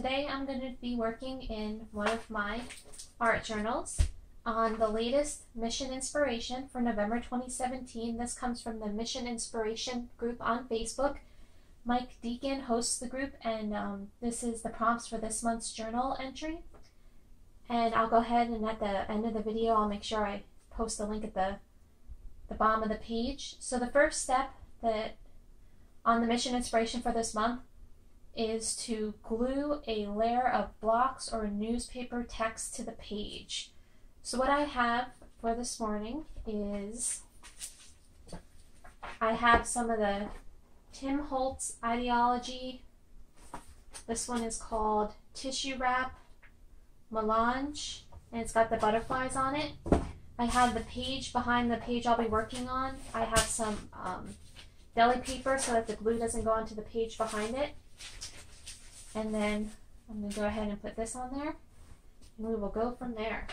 Today I'm going to be working in one of my art journals on the latest Mission Inspiration for November 2017. This comes from the Mission Inspiration group on Facebook. Mike Deakin hosts the group, and this is the prompts for this month's journal entry. And I'll go ahead and at the end of the video I'll make sure I post a link at the bottom of the page. So the first step on the Mission Inspiration for this month is to glue a layer of blocks or newspaper text to the page. So what I have for this morning is I have some of the Tim Holtz Ideology. This one is called Tissue Wrap Melange, and it's got the butterflies on it. I have the page behind the page I'll be working on. I have some deli paper so that the glue doesn't go onto the page behind it. And then I'm going to go ahead and put this on there, and we will go from there.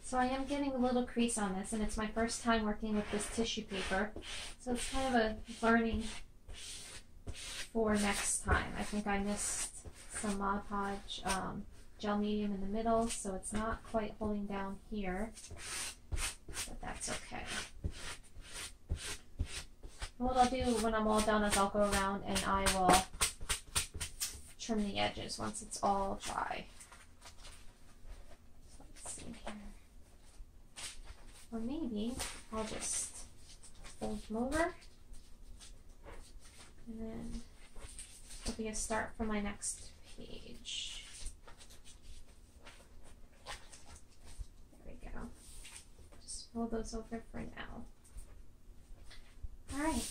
So I am getting a little crease on this, and it's my first time working with this tissue paper, so it's kind of a learning for next time. I think I missed some Mod Podge gel medium in the middle, so it's not quite holding down here, but that's okay. What I'll do when I'm all done is I'll go around and I will trim the edges once it's all dry. So let's see here. Or maybe I'll just fold them over, and then it'll be a start for my next page. There we go. Just fold those over for now. Alright.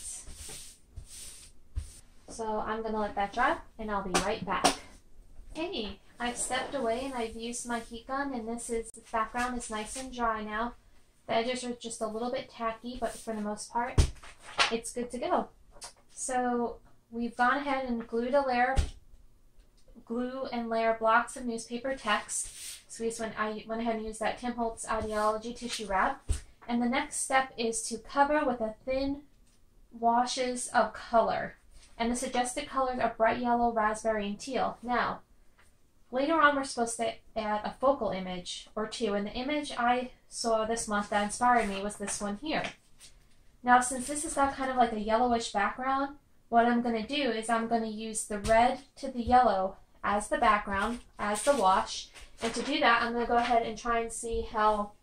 So I'm going to let that dry, and I'll be right back. Hey, I've stepped away and I've used my heat gun, and the background is nice and dry now. The edges are just a little bit tacky, but for the most part, it's good to go. So we've gone ahead and glued glue and layer blocks of newspaper text. So I went ahead and used that Tim Holtz Ideology tissue wrap. And the next step is to cover with a thin washes of color. And the suggested colors are bright yellow, raspberry, and teal. Now, later on, we're supposed to add a focal image or two, and the image I saw this month that inspired me was this one here. Now, since this has got kind of like a yellowish background, what I'm going to do is I'm going to use the red to the yellow as the background, as the wash, and to do that, I'm going to go ahead and try and see how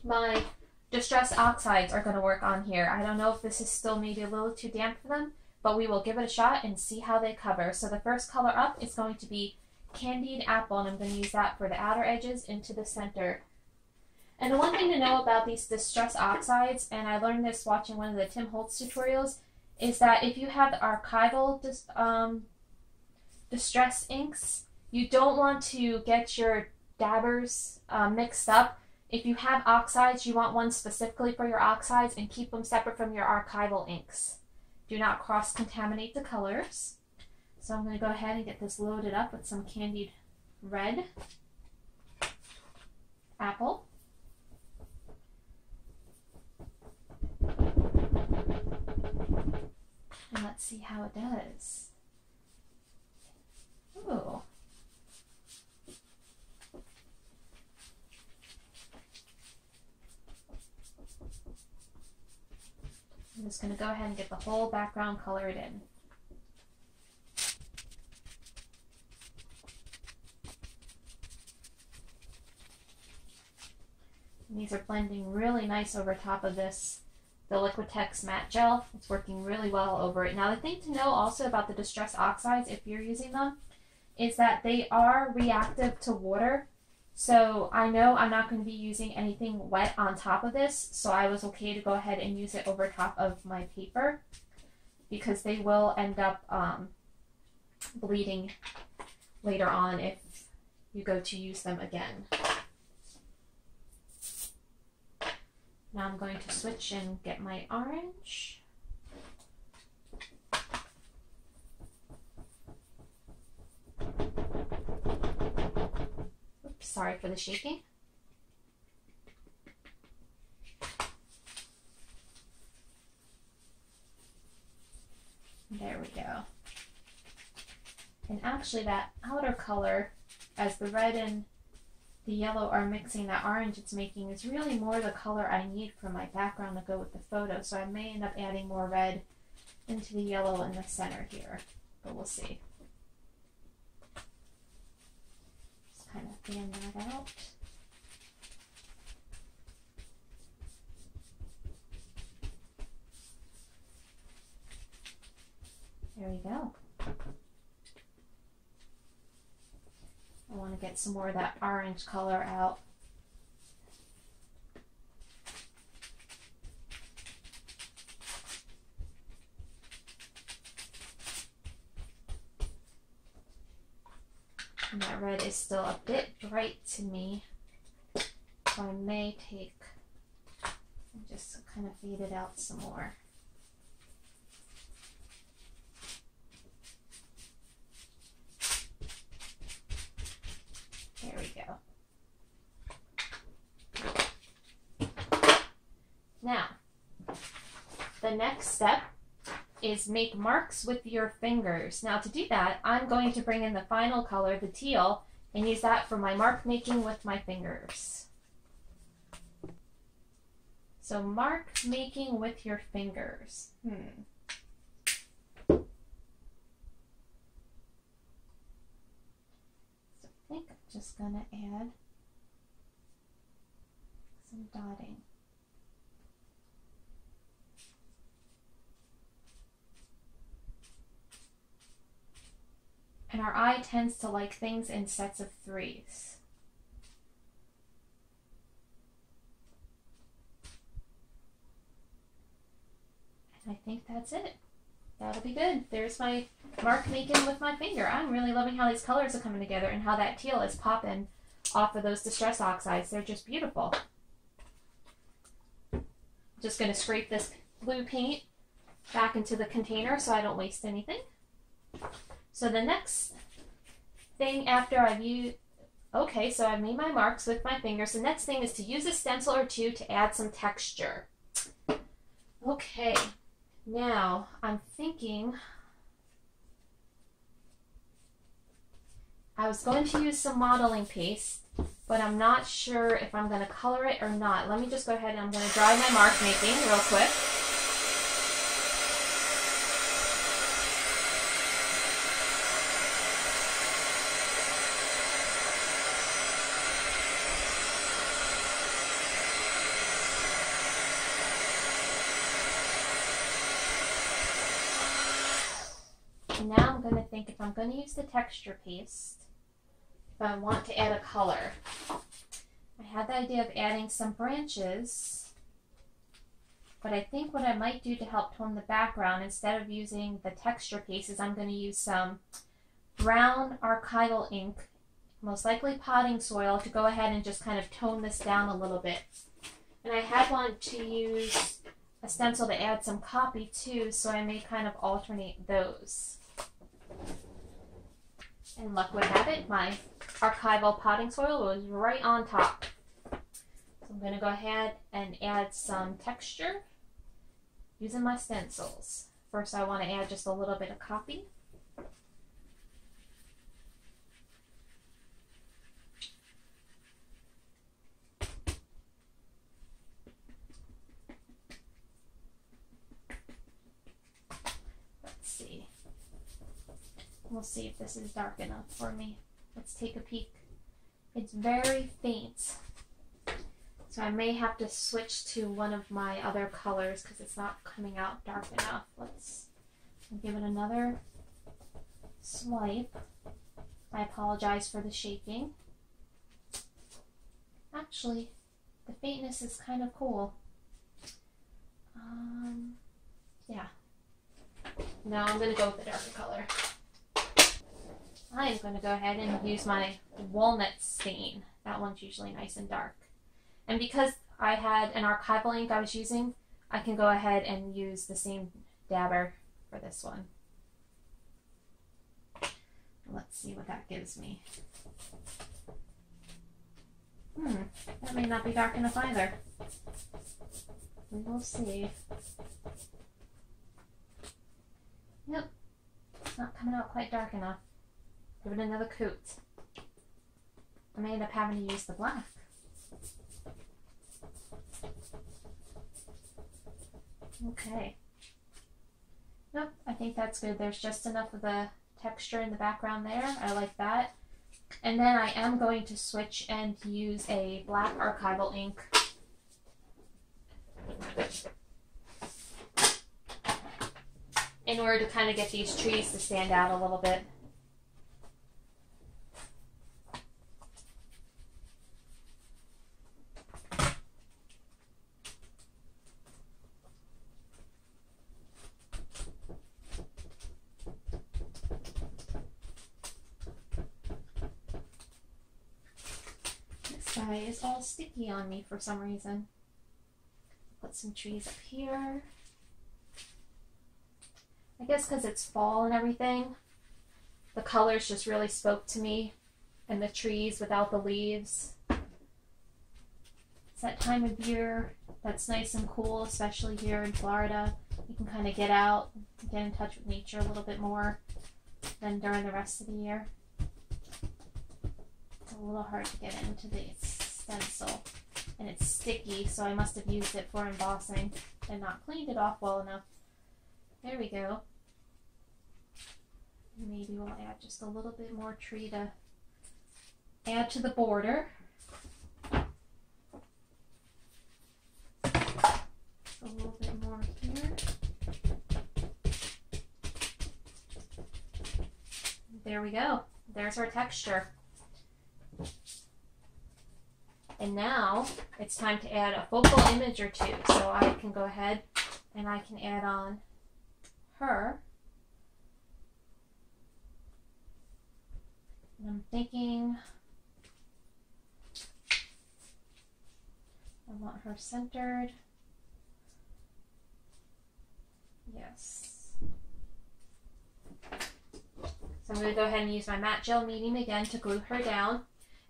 my distress oxides are going to work on here. I don't know if this is still maybe a little too damp for them, but we will give it a shot and see how they cover. So the first color up is going to be Candied Apple, and I'm going to use that for the outer edges into the center. And the one thing to know about these distress oxides, and I learned this watching one of the Tim Holtz tutorials, is that if you have archival distress inks, you don't want to get your dabbers mixed up. If you have oxides, you want one specifically for your oxides and keep them separate from your archival inks. Do not cross-contaminate the colors. So I'm going to go ahead and get this loaded up with some Candied Red Apple. And let's see how it does. Ooh. I'm just going to go ahead and get the whole background colored in. And these are blending really nice over top of this, the Liquitex matte gel. It's working really well over it. Now the thing to know also about the Distress Oxides, if you're using them, is that they are reactive to water. So I know I'm not going to be using anything wet on top of this, so I was okay to go ahead and use it over top of my paper because they will end up bleeding later on if you go to use them again. Now I'm going to switch and get my orange. Oops, sorry for the shaking. There we go. And actually that outer color, as the red and the yellow are mixing, that orange it's making is really more the color I need for my background to go with the photo. So I may end up adding more red into the yellow in the center here, but we'll see. Just kind of fan that out. There we go. I want to get some more of that orange color out. And that red is still a bit bright to me, so I may take and just kind of fade it out some more. There we go. Now, the next step is make marks with your fingers. Now to do that, I'm going to bring in the final color, the teal, and use that for my mark making with my fingers. So mark making with your fingers. I think I'm just going to add some dotting. And our eye tends to like things in sets of threes. And I think that's it. That'll be good. There's my mark making with my finger. I'm really loving how these colors are coming together and how that teal is popping off of those Distress Oxides. They're just beautiful. Just going to scrape this blue paint back into the container so I don't waste anything. So the next thing after I've used, okay, so I've made my marks with my fingers. The next thing is to use a stencil or two to add some texture. Okay, now I'm thinking I was going to use some modeling paste, but I'm not sure if I'm going to color it or not. Let me just go ahead and I'm going to dry my mark making real quick. And now I'm going to think if I'm going to use the texture paste, if I want to add a color. I had the idea of adding some branches, but I think what I might do to help tone the background, instead of using the texture paste, is I'm going to use some brown archival ink, most likely potting soil, to go ahead and just kind of tone this down a little bit. And I had wanted to use a stencil to add some copy too, so I may kind of alternate those. And luck would have it, my archival potting soil was right on top. So I'm going to go ahead and add some texture using my stencils. First I want to add just a little bit of copy. We'll see if this is dark enough for me. Let's take a peek. It's very faint. So I may have to switch to one of my other colors because it's not coming out dark enough. Let's give it another swipe. I apologize for the shaking. Actually, the faintness is kind of cool. Yeah. No, I'm going to go with the darker color. I'm going to go ahead and use my walnut stain. That one's usually nice and dark. And because I had an archival ink I was using, I can go ahead and use the same dabber for this one. Let's see what that gives me. That may not be dark enough either. We will see. Yep, it's not coming out quite dark enough. Give it another coat. I may end up having to use the black. Okay. Nope, I think that's good. There's just enough of the texture in the background there. I like that. And then I am going to switch and use a black archival ink. In order to kind of get these trees to stand out a little bit. This guy is all sticky on me for some reason. Put some trees up here. I guess because it's fall and everything, the colors just really spoke to me, and the trees without the leaves. It's that time of year that's nice and cool, especially here in Florida. You can kind of get out, get in touch with nature a little bit more than during the rest of the year. It's a little hard to get into the stencil, and it's sticky, so I must have used it for embossing and not cleaned it off well enough. There we go. Maybe we'll add just a little bit more tree to add to the border. A little bit more here. There we go. There's our texture. And now it's time to add a focal image or two. So I can go ahead and I can add on her. And I'm thinking I want her centered. Yes. So I'm going to go ahead and use my matte gel medium again to glue her down.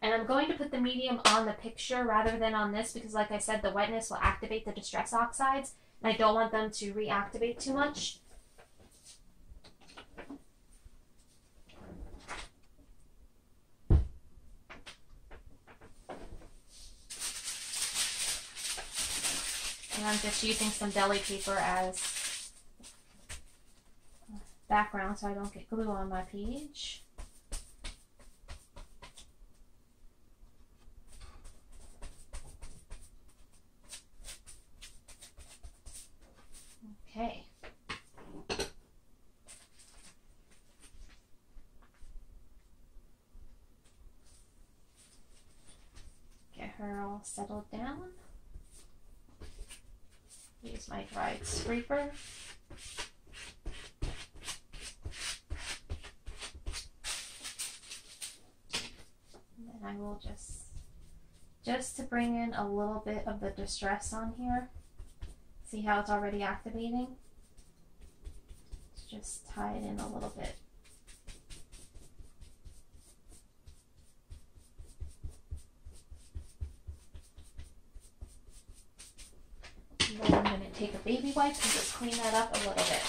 And I'm going to put the medium on the picture rather than on this because, like I said, the wetness will activate the distress oxides. And I don't want them to reactivate too much. And I'm just using some deli paper as background so I don't get glue on my page. Okay. Get her all settled down. Use my dried scraper. And then I will just to bring in a little bit of the distress on here. See how it's already activating? Just tie it in a little bit. And then I'm going to take a baby wipe and just clean that up a little bit.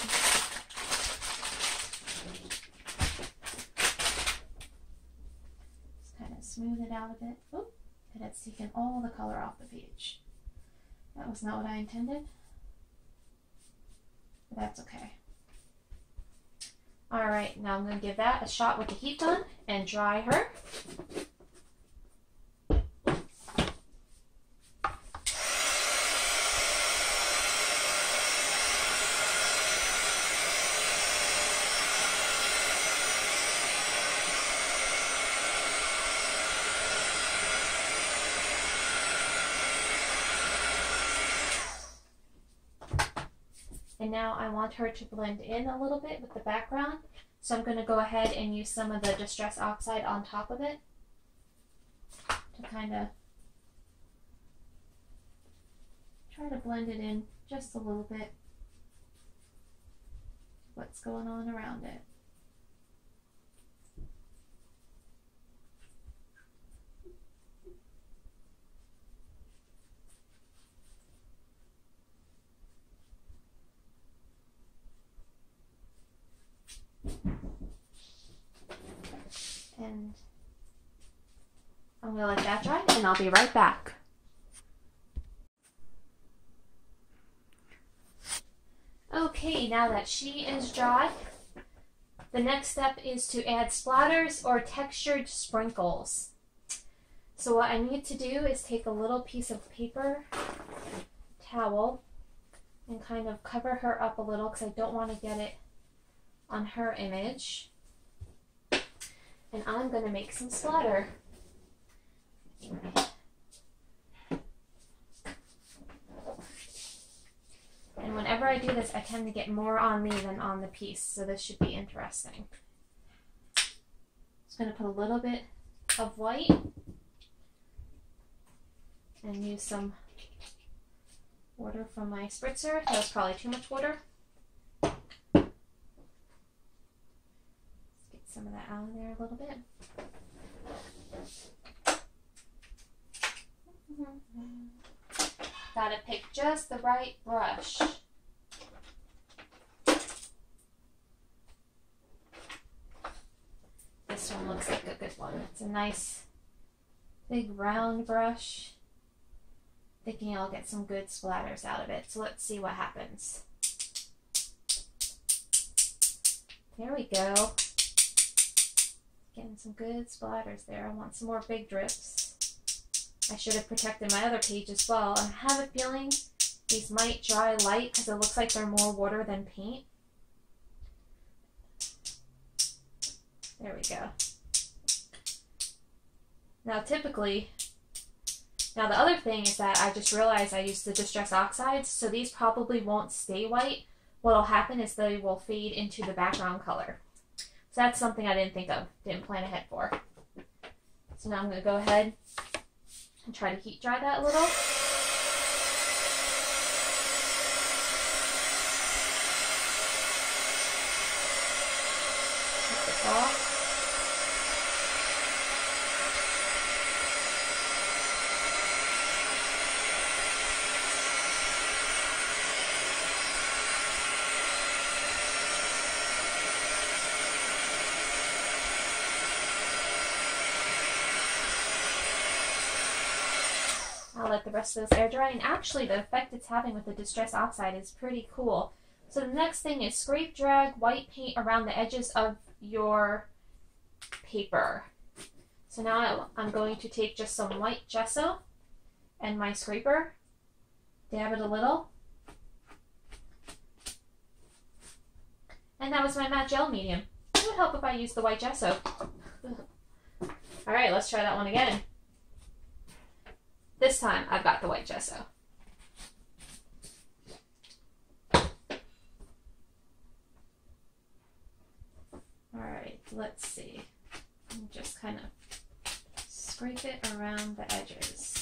Just kind of smooth it out a bit. Oop, and it's taken all the color off the page. That was not what I intended. But that's okay. Alright, now I'm going to give that a shot with the heat gun and dry her. And now I want her to blend in a little bit with the background. So I'm going to go ahead and use some of the Distress Oxide on top of it to kind of try to blend it in just a little bit. What's going on around it. And I'm going to let that dry and I'll be right back. Okay, now that she is dry, the next step is to add splatters or textured sprinkles. So what I need to do is take a little piece of paper towel and kind of cover her up a little because I don't want to get it on her image. And I'm going to make some splatter. And whenever I do this, I tend to get more on me than on the piece, so this should be interesting. Just going to put a little bit of white and use some water from my spritzer. That was probably too much water. Some of that out of there a little bit. Gotta pick just the right brush. This one looks like a good one. It's a nice big round brush. Thinking I'll get some good splatters out of it. So let's see what happens. There we go. Getting some good splatters there. I want some more big drips. I should have protected my other page as well. I have a feeling these might dry light because it looks like they're more water than paint. There we go. Now typically, now the other thing is that I just realized I used the Distress Oxides, so these probably won't stay white. What'll happen is they will fade into the background color. So that's something I didn't think of, didn't plan ahead for. So now I'm going to go ahead and try to heat dry that a little. Take this off. I'll let the rest of this air dry, and actually the effect it's having with the Distress Oxide is pretty cool. So the next thing is scrape drag white paint around the edges of your paper. So now I'm going to take just some white gesso and my scraper, dab it a little, and that was my matte gel medium. It would help if I used the white gesso. Alright, let's try that one again. This time, I've got the white gesso. Alright, let's see. Just kind of scrape it around the edges.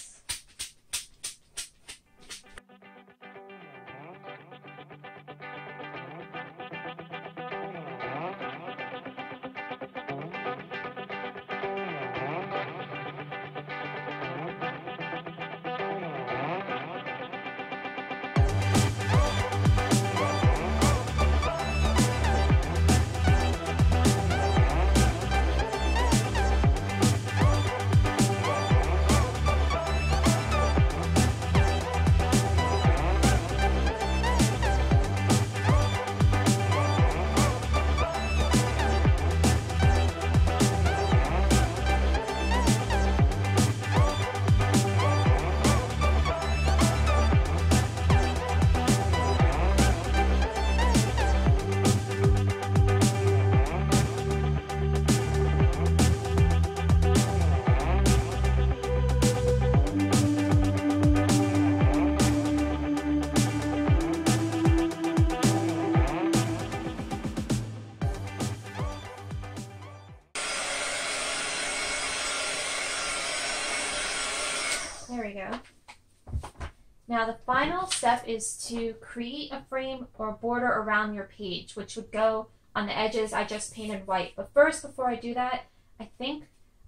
Now the final step is to create a frame or border around your page, which would go on the edges I just painted white. But first, before I do that, I think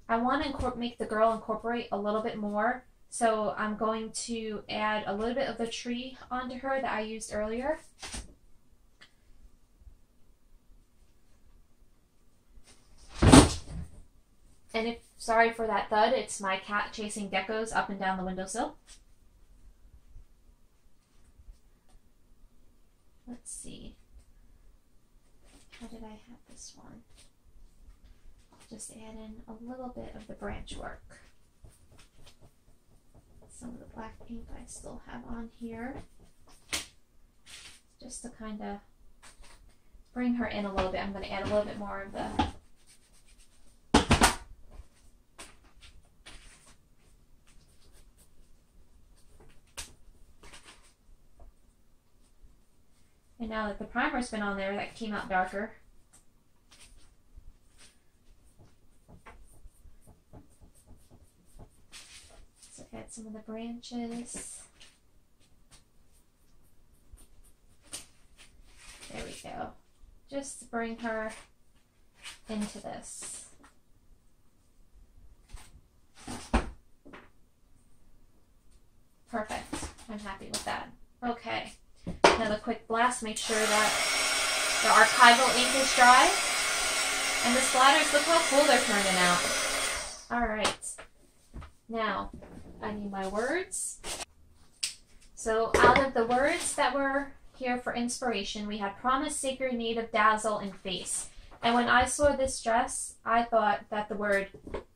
I want to make the girl incorporate a little bit more. So I'm going to add a little bit of the tree onto her that I used earlier. And if, sorry for that thud, it's my cat chasing geckos up and down the windowsill. Let's see. How did I have this one? I'll just add in a little bit of the branch work. Some of the black ink I still have on here. Just to kind of bring her in a little bit. I'm going to add a little bit more of the and now that the primer's been on there, that came out darker. So add some of the branches. There we go. Just to bring her into this. Perfect. I'm happy with that. Okay. Another quick blast, make sure that the archival ink is dry. And the splatters, look how cool they're turning out. Alright. Now, I need my words. So out of the words that were here for inspiration, we had promise, sacred, native, dazzle, and face. And when I saw this dress, I thought that the word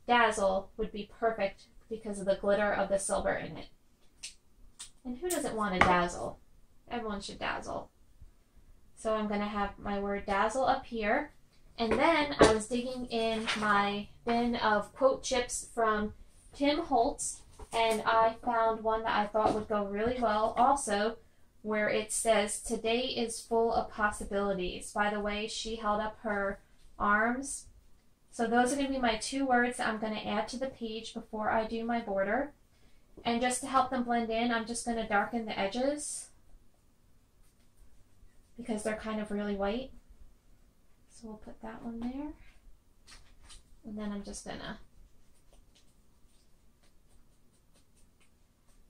dazzle would be perfect because of the glitter of the silver in it. And who doesn't want to dazzle? Everyone should dazzle. So I'm going to have my word dazzle up here. And then I was digging in my bin of quote chips from Tim Holtz, and I found one that I thought would go really well also, where it says, "Today is full of possibilities." By the way, she held up her arms. So those are going to be my two words that I'm going to add to the page before I do my border. And just to help them blend in, I'm just going to darken the edges because they're kind of really white. So we'll put that one there. And then I'm just going to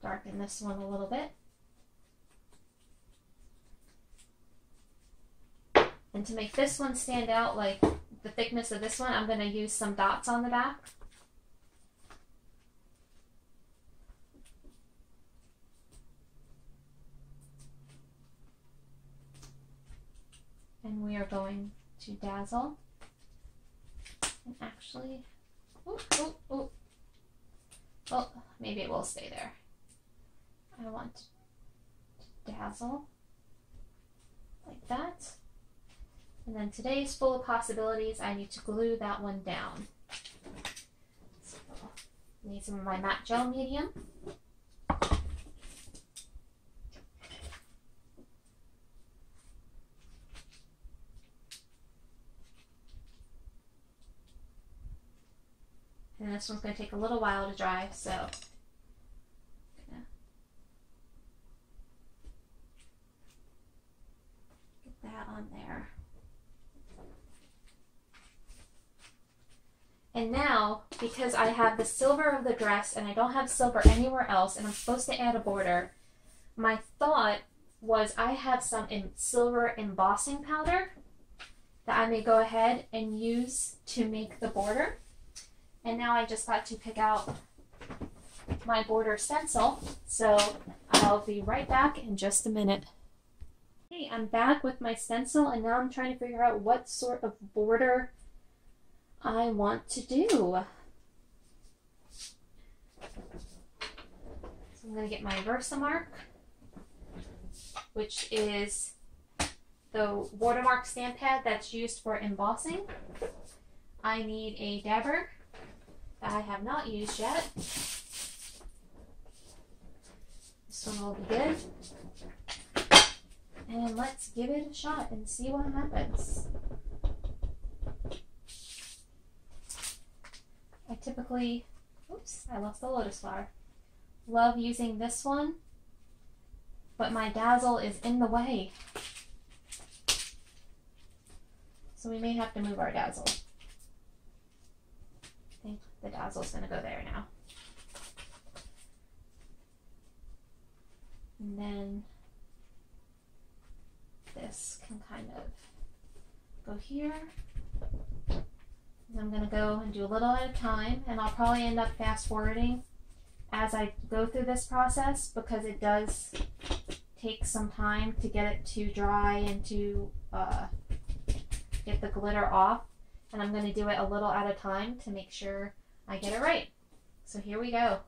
darken this one a little bit. And to make this one stand out, like the thickness of this one, I'm going to use some dots on the back. And we are going to dazzle. And actually, well, maybe it will stay there. I want to dazzle like that. And then today's full of possibilities. I need to glue that one down. So I need some of my matte gel medium. And this one's going to take a little while to dry, so I'm going to get that on there. And now, because I have the silver of the dress and I don't have silver anywhere else, and I'm supposed to add a border, my thought was I have some silver embossing powder that I may go ahead and use to make the border. And now I just got to pick out my border stencil, so I'll be right back in just a minute. Hey, I'm back with my stencil, and now I'm trying to figure out what sort of border I want to do. So I'm going to get my Versamark, which is the watermark stamp pad that's used for embossing. I need a dabber that I have not used yet. This one will be good. And let's give it a shot and see what happens. I typically, oops, I lost the lotus flower. Love using this one but my dazzle is in the way. So we may have to move our dazzle. I think the dazzle's going to go there now. And then this can kind of go here. And I'm going to go and do a little at a time, and I'll probably end up fast forwarding as I go through this process because it does take some time to get it to dry and to get the glitter off. And I'm going to do it a little at a time to make sure I get it right. So here we go.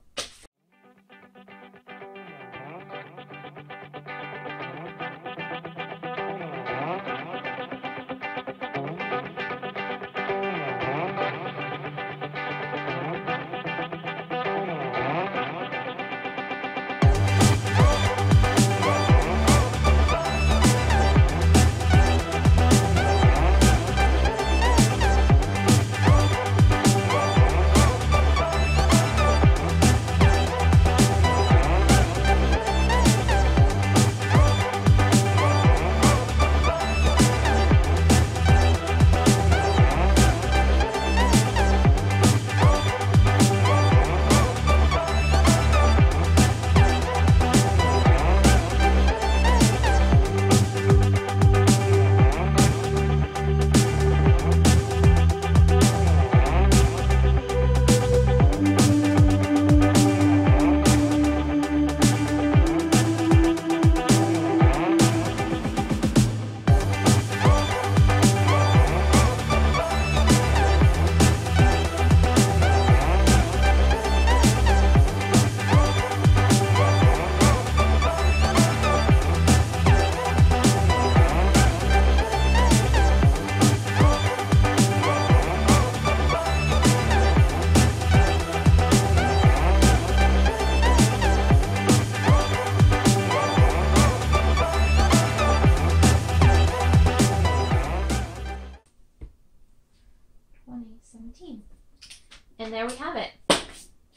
And there we have it.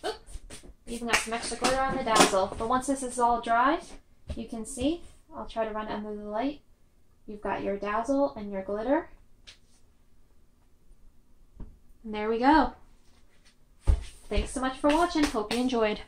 Oop. We even got some extra glitter on the dazzle. But once this is all dry, you can see, I'll try to run it under the light. You've got your dazzle and your glitter. And there we go. Thanks so much for watching. Hope you enjoyed.